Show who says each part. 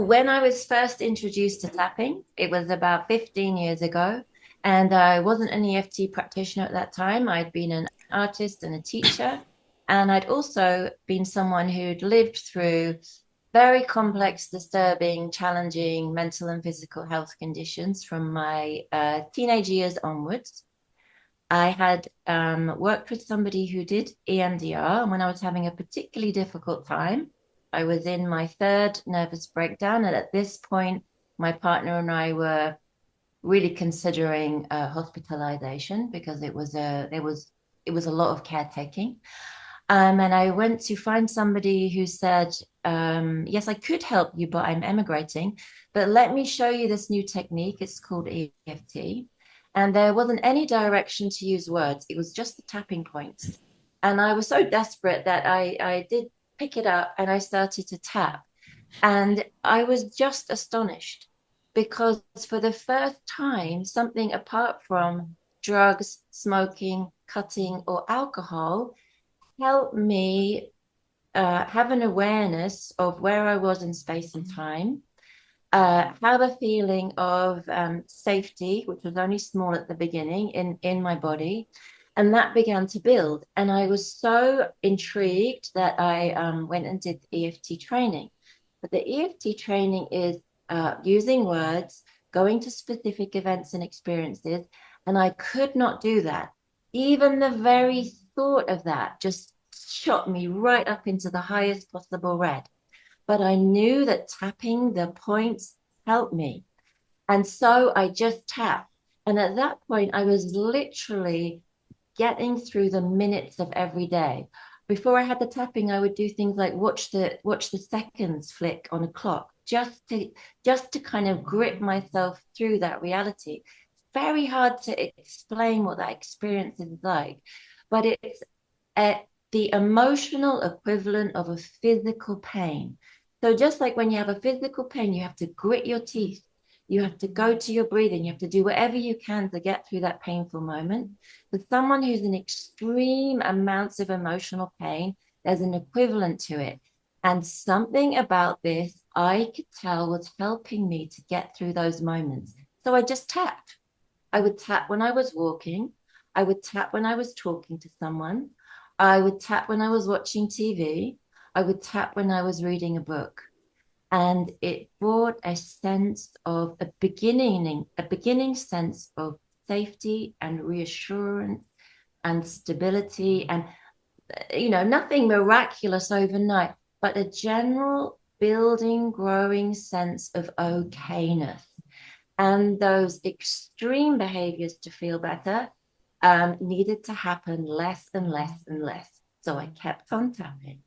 Speaker 1: When I was first introduced to tapping, it was about 15 years ago, and I wasn't an EFT practitioner at that time. I'd been an artist and a teacher, and I'd also been someone who'd lived through very complex, disturbing, challenging mental and physical health conditions from my teenage years onwards. I had worked with somebody who did EMDR, and when I was having a particularly difficult time, I was in my third nervous breakdown, and at this point, my partner and I were really considering hospitalization because it was a lot of caretaking. And I went to find somebody who said, "Yes, I could help you, but I'm emigrating. But let me show you this new technique. It's called EFT." And there wasn't any direction to use words. It was just the tapping points. And I was so desperate that I did pick it up and I started to tap. And I was just astonished because for the first time, something apart from drugs, smoking, cutting, or alcohol helped me have an awareness of where I was in space and time, have a feeling of safety, which was only small at the beginning in my body. And that began to build. And I was so intrigued that I went and did EFT training. But the EFT training is using words, going to specific events and experiences. And I could not do that. Even the very thought of that just shot me right up into the highest possible red. But I knew that tapping the points helped me. And so I just tapped. And at that point, I was literally getting through the minutes of every day. Before I had the tapping, I would do things like watch the seconds flick on a clock, just to kind of grip myself through that reality. It's very hard to explain what that experience is like, but it's a, the emotional equivalent of a physical pain. So just like when you have a physical pain, you have to grit your teeth, you have to go to your breathing, you have to do whatever you can to get through that painful moment. For someone who's in extreme amounts of emotional pain, there's an equivalent to it. And something about this I could tell was helping me to get through those moments. So I just tapped. I would tap when I was walking. I would tap when I was talking to someone. I would tap when I was watching TV. I would tap when I was reading a book. And it brought a sense of a beginning sense of safety and reassurance and stability and nothing miraculous overnight, but a general building, growing sense of okayness. And those extreme behaviors to feel better needed to happen less and less and less. So I kept on tapping.